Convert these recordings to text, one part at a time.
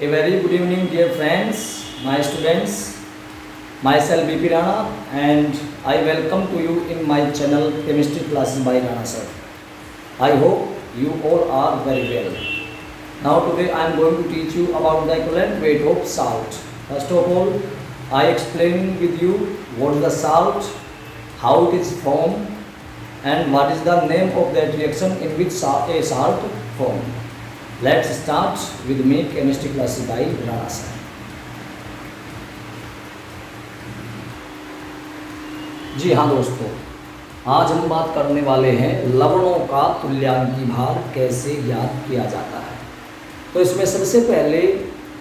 A very good evening, dear friends, my students. Myself BP Rana, and I welcome to you in my channel Chemistry Classes by Rana Sir. I hope you all are very well. Now today I am going to teach you about the equivalent weight of salt. First of all, I explain with you what is the salt, how it is formed, and what is the name of that reaction in which a salt formed. Let's start with me Chemistry Classes by Rana Sir. जी हाँ दोस्तों, आज हम बात करने वाले हैं लवणों का तुल्यांकी भार कैसे ज्ञात किया जाता है। तो इसमें सबसे पहले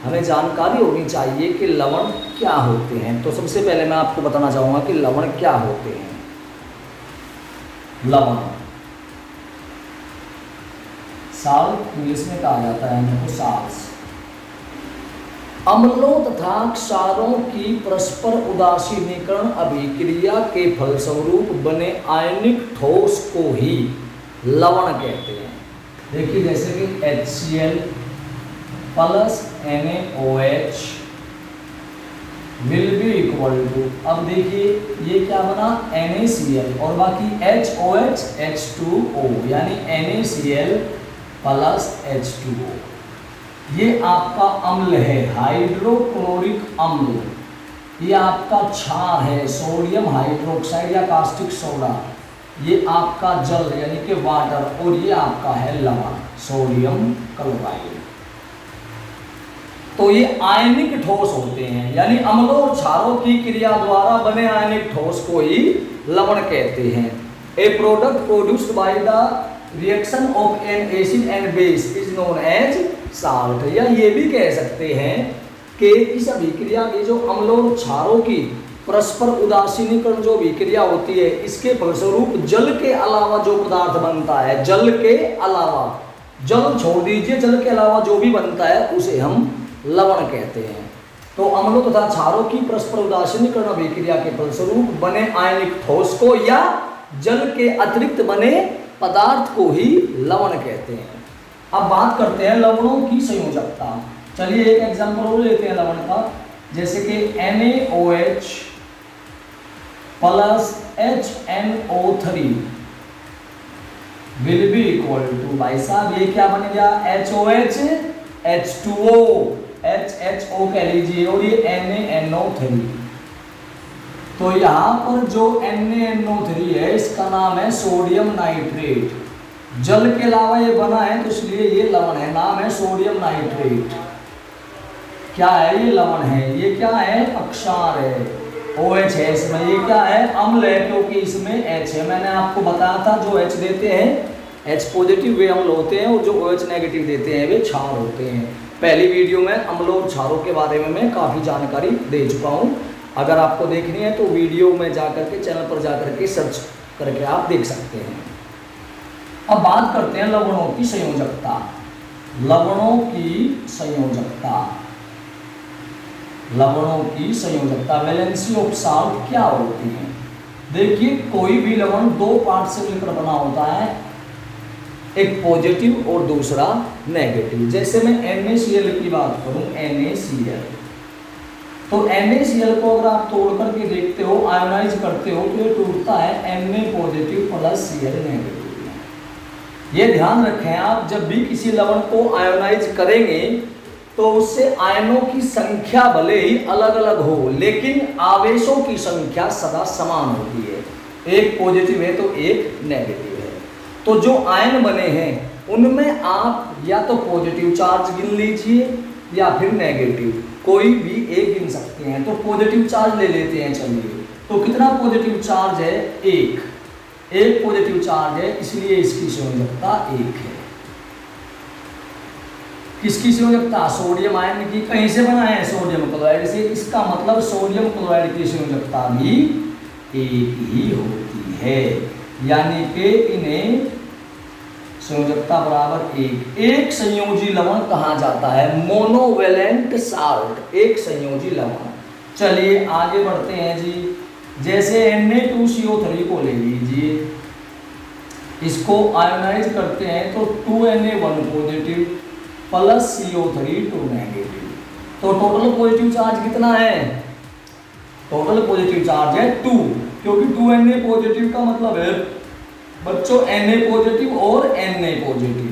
हमें जानकारी होनी चाहिए कि लवण क्या होते हैं। तो सबसे पहले मैं आपको बताना चाहूँगा कि लवण क्या होते हैं। लवण साल्ट इंग्लिश में कहा जाता है इनको साल्ट्स। अम्लों तथा क्षारों की परस्पर उदासीनीकरण अभिक्रिया के फलस्वरूप बने आयनिक ठोस को ही लवण कहते हैं। देखिए जैसे कि HCl plus NaOH will be equal to, अब देखिए ये क्या बना NaCl और बाकी HOH H2O, यानी NaCl प्लस H2O। ये आपका अम्ल है हाइड्रोक्लोरिक अम्ल। ये आपका क्षार है सोडियम हाइड्रोक्साइड या कास्टिक सोडा। ये आपका जल यानी कि वाटर, और ये आपका है लवण सोडियम क्लोराइड। तो ये आयनिक ठोस होते हैं, यानी अम्लों और क्षारों की क्रिया द्वारा बने आयनिक ठोस को ही लवण कहते हैं। A product produced by the reaction of an acid and base is known as salt. या ये भी कह सकते हैं कि इस अभिक्रिया की जो अम्लों और क्षारों की परस्पर उदासीनीकरण जो अभिक्रिया होती है, इसके फलस्वरूप जल के अलावा जो पदार्थ बनता है, जल के अलावा, जल छोड़ दीजिए, जल के अलावा जो भी बनता है उसे हम लवण कहते हैं। तो अम्लों तथा क्षारों की परस्पर उदासीनीकरण अभिक्रिया के फलस्वरूप बने आयनिक ठोस को या जल के अतिरिक्त बने पदार्थ को ही लवण कहते हैं। अब बात करते हैं लवणों की संयोजकता। चलिए एक एग्जांपल और लेते हैं लवण का, जैसे कि NaOH plus HNO3 will be equal to, भाई साहब ये क्या बन गया HOH H2O, HHO कह लीजिए, और ये NaNO3। तो यहाँ पर जो NaNO3 है इसका नाम है सोडियम नाइट्रेट। जल के अलावा ये बना है तो इसलिए ये लवण है, नाम है सोडियम नाइट्रेट। क्या है ये? लवण है। ये क्या है? अक्षार है, OH है इसमें। ये क्या है? अम्ल है, क्योंकि इसमें H है। मैंने आपको बताया था जो H देते हैं, H पॉजिटिव वे अम्ल होते हैं, और जो OH नेगेटिव देते हैं वे क्षार होते हैं। पहली वीडियो में अम्लों और क्षारों के बारे में मैं काफ़ी जानकारी दे चुका हूँ। अगर आपको देखनी है तो वीडियो में जाकर के चैनल पर जाकर के सर्च करके आप देख सकते हैं। अब बात करते हैं लवणों की संयोजकता। लवणों की संयोजकता, लवणों की संयोजकता, वैलेंसी ऑफ साल्ट क्या होती है? देखिए कोई भी लवण दो पार्ट से मिलकर बना होता है, एक पॉजिटिव और दूसरा नेगेटिव। जैसे मैं NaCl की बात करूं, NaCl, तो NaCl को अगर आप तोड़ करके देखते हो, आयोनाइज करते हो, तो ये टूटता है Na positive plus Cl negative. ये ध्यान रखें आप, जब भी किसी लवण को आयोनाइज करेंगे तो उससे आयनों की संख्या भले ही अलग अलग हो, लेकिन आवेशों की संख्या सदा समान होती है। एक पॉजिटिव है तो एक नेगेटिव है। तो जो आयन बने हैं उनमें आप या तो पॉजिटिव चार्ज गिन लीजिए या फिर नेगेटिव, कोई भी एक गिन सकते हैं। तो पॉजिटिव चार्ज ले लेते हैं। चलिए, तो कितना पॉजिटिव चार्ज है? एक पॉजिटिव चार्ज है, इसलिए इसकी संयोजकता 1 है। किसकी संयोजकता? सोडियम आयन की। कहीं से बना है? सोडियम क्लोराइड से। इसका मतलब सोडियम क्लोराइड की संयोजकता भी 1 ही होती है, यानी कि इन्हें संयोजकता बराबर 1। एक संयोजी लवण कहा जाता है मोनोवेलेंट साल्ट, एक संयोजी लवण। चलिए आगे बढ़ते हैं जी। जैसे Na2CO3 को ले लीजिए, इसको आयोनाइज करते हैं तो 2Na1 positive plus CO3 2 negative. तो टोटल पॉजिटिव चार्ज कितना है? टोटल पॉजिटिव चार्ज है 2, क्योंकि 2 Na पॉजिटिव का मतलब है बच्चों Na पॉजिटिव और Na पॉजिटिव,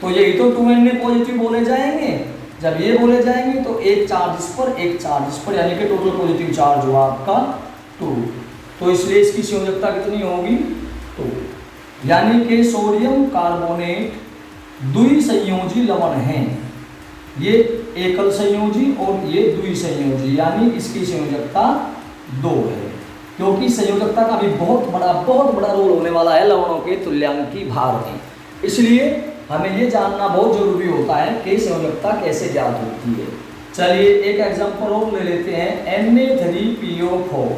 तो यही तो 2 Na पॉजिटिव बोले जाएंगे। जब ये बोले जाएंगे तो एक चार्ज इस पर एक चार्ज इस पर, यानी कि टोटल पॉजिटिव चार्ज हुआ आपका 2। तो इसलिए इसकी संयोजकता कितनी होगी? 2। यानी कि सोडियम कार्बोनेट द्विसंयोजी लवण है, ये एकल संयोजी और ये द्विसंयोजी, यानी इसकी संयोजकता 2 है। क्योंकि संयोजकता का भी बहुत बड़ा रोल होने वाला है लवणों के तुल्यांकी भार में, इसलिए हमें ये जानना बहुत जरूरी होता है कि संयोजकता कैसे ज्ञात होती है। चलिए एक एग्जांपल और ले लेते हैं, Na3PO4।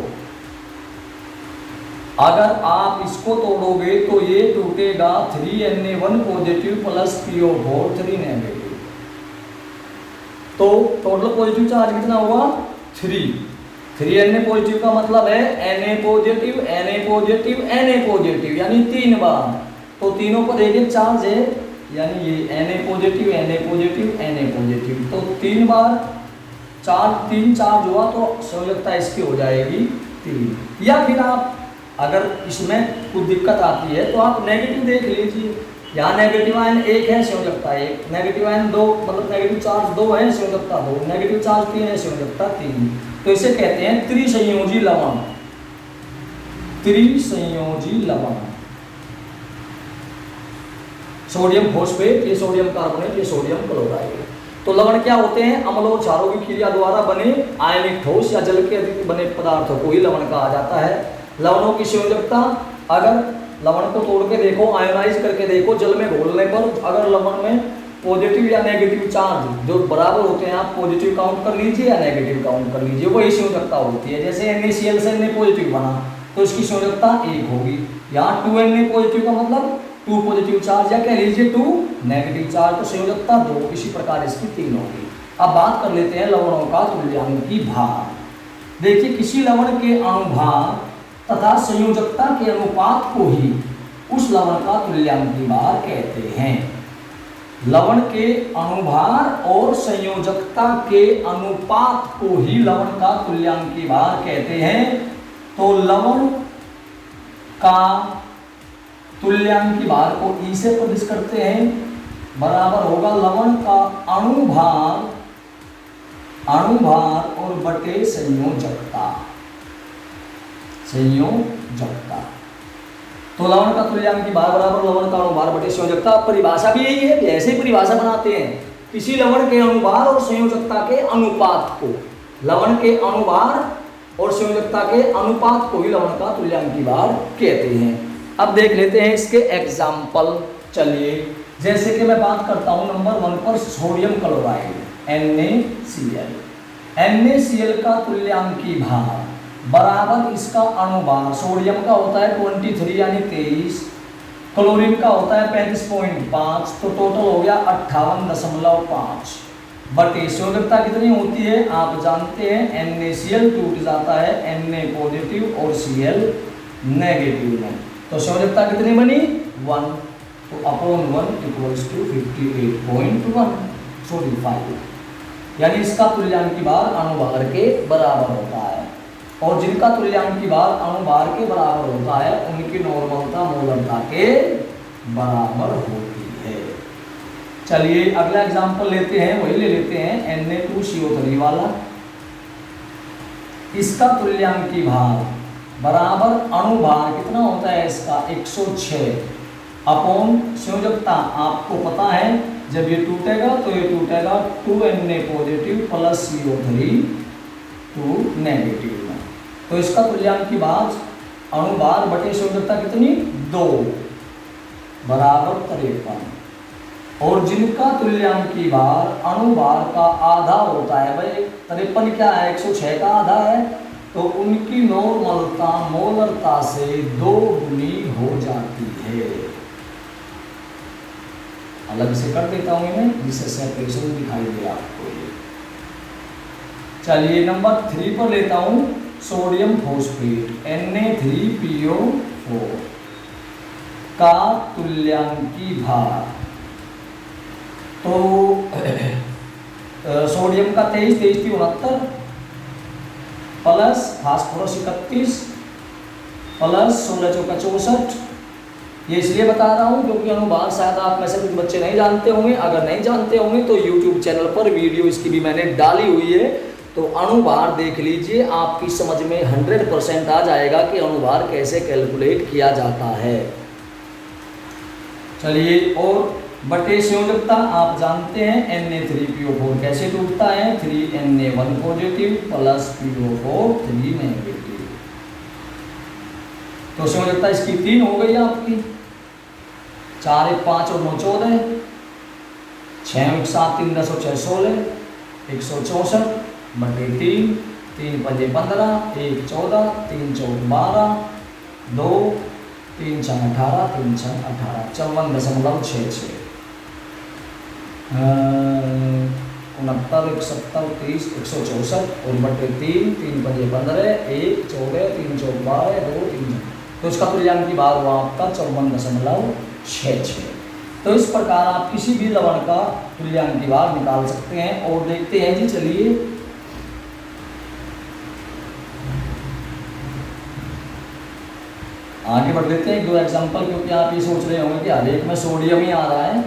अगर आप इसको तोड़ोगे तो ये टूटेगा 3Na1 positive plus PO4 3 negative. तो टोटल पॉजिटिव चार्ज कितना हुआ? 3। 3Na पॉजिटिव का मतलब है Na positive Na positive Na positive, यानी 3 बार। तो तीनों पर एक चार्ज है, यानी ये Na positive Na positive Na positive, तो 3 बार चार्ज 3 चार्ज हुआ तो संयोजकता इसकी हो जाएगी 3। या फिर आप अगर इसमें कुछ दिक्कत आती है तो आप नेगेटिव देख लीजिए, यहाँ नेगेटिव आयन 1 है संयोजकता 1, नेगेटिव आयन 2 मतलब नेगेटिव चार्ज 2 है संयोजकता 2, नेगेटिव चार्ज 3 है संयोजकता 3। तो इसे कहते हैं त्रिसंयोजी लवण। त्रिसंयोजी लवण, सोडियम फॉस्फेट, ये सोडियम कार्बोनेट, ये सोडियम क्लोराइड। तो लवण क्या होते हैं? अम्ल और क्षारों की क्रिया द्वारा बने आयनिक ठोस या जल के अधिक बने पदार्थों को ही लवण कहा जाता है। लवणों की संयोजकता, अगर लवण को तोड़ के देखो, आयोनाइज करके देखो, जल में घोलने पर अगर लवण में पॉजिटिव या नेगेटिव चार्ज जो बराबर होते हैं, आप पॉजिटिव काउंट कर लीजिए या नेगेटिव काउंट कर लीजिए, वही संयोजकता होती है। जैसे NaCl से Na पॉजिटिव बना तो इसकी संयोजकता 1 होगी। यहाँ 2Na पॉजिटिव का मतलब 2 पॉजिटिव चार्ज, या कह लीजिए 2 नेगेटिव चार्ज, तो संयोजकता 2। इसी प्रकार इसकी 3 होगी। अब बात कर लेते हैं लवणों का तुल्यांकी भार। देखिए किसी लवण के अणुभार तथा संयोजकता के अनुपात को ही उस लवण का तुल्यांकी भार कहते हैं। लवण के अणुभार और संयोजकता के अनुपात को ही लवण का तुल्यांकी भार कहते हैं। तो लवण का तुल्यांकी भार को ई से प्रदर्शित करते हैं, बराबर होगा लवण का अणुभार और बटे संयोजकता। तो लवण का तुल्यांकी भार बराबर लवण का अणुभार बटे संयोजकता। परिभाषा भी यही है, ऐसे ही परिभाषा बनाते हैं, किसी लवण के अणुभार और संयोजकता के अनुपात को, लवण के अणुभार और संयोजकता के अनुपात को ही लवण का तुल्यांकी भार कहते हैं। अब देख लेते हैं इसके एग्जाम्पल। चलिए जैसे कि मैं बात करता हूं नंबर 1 पर सोडियम क्लोराइड NaCl। NaCl का तुल्यांकी भार बराबर इसका अणुभार, सोडियम का होता है 23 यानी 23, क्लोरीन का होता है 35.5, तो टोटल हो गया 58.5 बटे संयोजकता कितनी होती है आप जानते हैं, NaCl टूट जाता है Na पॉजिटिव और Cl नेगेटिव में, तो संयोजकता कितनी बनी 1, तो अपॉन 1 इक्वल्स टू 58.1 45, यानी इसका तुल्यांकी भार अणुभार के बराबर होता है। और जिनका तुल्यांकी भार अणुभार के बराबर होता है उनकी नॉर्मलता मोलरता के बराबर होती है। चलिए अगला एग्जांपल लेते हैं, वही ले लेते हैं Na2CO3 वाला। इसका तुल्यांकी भार बराबर अणुभार कितना होता है इसका 106 अपॉन संयोजकता आपको पता है, जब ये टूटेगा तो ये टूटेगा 2Na positive plus CO3 2 negative में, तो इसका तुल्यांकी भार अणुभार बटे संयोजकता कितनी 2 बराबर 53। और जिनका तुल्यांकी भार अणुभार का आधा होता है, भाई 53 क्या है 106 का आधा है, तो उनकी नॉर्मलता मोलरता से 2 गुनी हो जाती है। अलग से कर देता हूं इन्हें जिससे सेपरेशन दिखाई दे आपको। चलिए नंबर 3 पर लेता हूं सोडियम फॉस्फेट Na3PO4 का तुल्यांकी भार। तो सोडियम का 23, 23 × 69 प्लस फास्फोरस 31 प्लस 16 × 64। ये इसलिए बता रहा हूँ क्योंकि अनुभार शायद आप में से कुछ बच्चे नहीं जानते होंगे। अगर नहीं जानते होंगे तो YouTube चैनल पर वीडियो इसकी भी मैंने डाली हुई है, तो अनुभार देख लीजिए, आपकी समझ में 100% आ जाएगा कि अनुभार कैसे कैलकुलेट किया जाता है। चलिए, और बटे संयोजकता आप जानते हैं Na3PO4 कैसे टूटता है, 3Na1 positive plus PO4 3 negative. तो संयोजकता इसकी 3 हो गई आपकी, 4 1 5 और 9 14, 6 1 7 3 10 और 6 16, 164 बटे 3, 3 5 15, 1 14, 3 4 12, 2 3 6 18, 3 6 18, 54.66, 69 71 30 164 और बटे 3, 3 5 15, 1 14, 3 4 12, 2 3, तो इसका तुल्यांक की बार हुआ आपका 54.66। तो इस प्रकार आप किसी भी लवण का तुल्यांक की बार निकाल सकते हैं। और देखते हैं जी, चलिए आगे बढ़ लेते हैं 2 एग्जाम्पल, क्योंकि आप ये सोच रहे होंगे कि हर एक में सोडियम ही आ रहा है,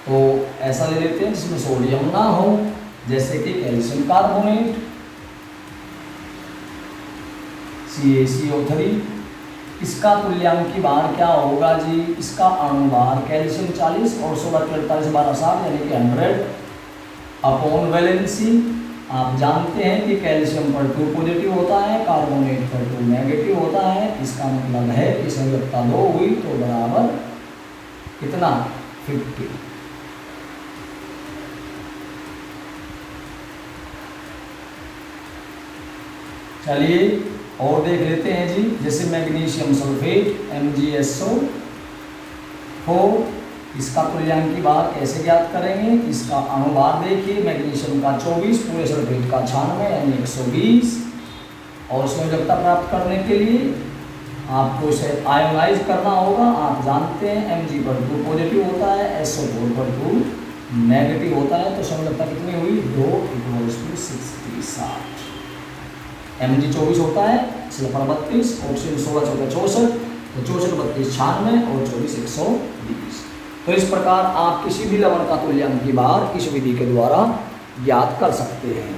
तो ऐसा ले लेते हैं जिसमें सोडियम ना हो, जैसे कि कैल्शियम कार्बोनेट CaCO3। इसका तुल्यांक की बार क्या होगा जी, इसका अणुभार कैल्शियम 40 और 16 × 48 12 7 यानी कि 100 अपॉन वैलेंसी। आप जानते हैं कि कैल्शियम पर 2 पॉजिटिव होता है, कार्बोनेट पर 2 नेगेटिव होता है। इसका मतलब है कि संयोजकता 2 हुई तो बराबर कितना, 50। चलिए और देख लेते हैं जी, जैसे मैग्नीशियम सल्फेट MgSO4, इसका तुल्यांक की बार कैसे ज्ञात करेंगे। इसका अणुभार देखिए, मैग्नीशियम का 24, पूरे सल्फेट का 96 यानी 120। और संयोजकता प्राप्त करने के लिए आपको इसे आयोनाइज करना होगा। आप जानते हैं Mg पर 2 पॉजिटिव होता है, SO4 पर 2 नेगेटिव होता है, तो संयोजकता कितनी हुई, 2 = 67। Mg 24 होता है, सल्फर 32, ऑक्सीजन 16 14 64, तो 64 32 96 और 24 120। तो इस प्रकार आप किसी भी लवण का तुल्यांक की बार इस विधि के द्वारा ज्ञात कर सकते हैं।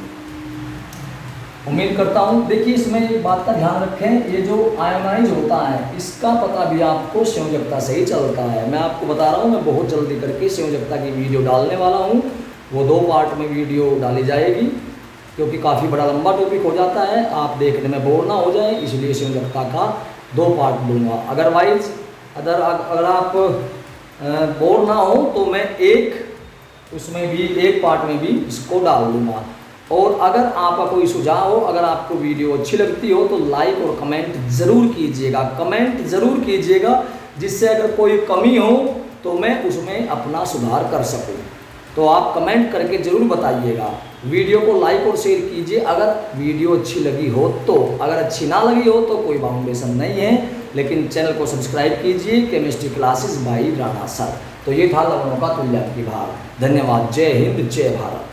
उम्मीद करता हूँ, देखिए इसमें एक बात का ध्यान रखें, ये जो आयोनाइज होता है इसका पता भी आपको संयोजकता से ही चलता है। मैं आपको बता रहा हूँ, मैं बहुत जल्दी करके संयोजकता की वीडियो डालने वाला हूँ, वो 2 पार्ट में वीडियो डाली जाएगी, क्योंकि काफ़ी बड़ा लंबा टॉपिक हो जाता है, आप देखने में बोर ना हो जाए, इसलिए संयोजकता का 2 पार्ट दूंगा। अदरवाइज अगर आप बोर ना हो तो मैं उसमें भी एक पार्ट में भी इसको डाल दूंगा। और अगर आपका कोई सुझाव हो, अगर आपको वीडियो अच्छी लगती हो तो लाइक और कमेंट ज़रूर कीजिएगा, जिससे अगर कोई कमी हो तो मैं उसमें अपना सुधार कर सकूं। तो आप कमेंट करके ज़रूर बताइएगा। वीडियो को लाइक और शेयर कीजिए अगर वीडियो अच्छी लगी हो तो। अगर अच्छी ना लगी हो तो कोई बाउंडेशन नहीं है, लेकिन चैनल को सब्सक्राइब कीजिए। Chemistry classes bye Rana sir. तो ये था लवणों का तुल्यांक की बार। धन्यवाद। जय हिंद, जय भारत।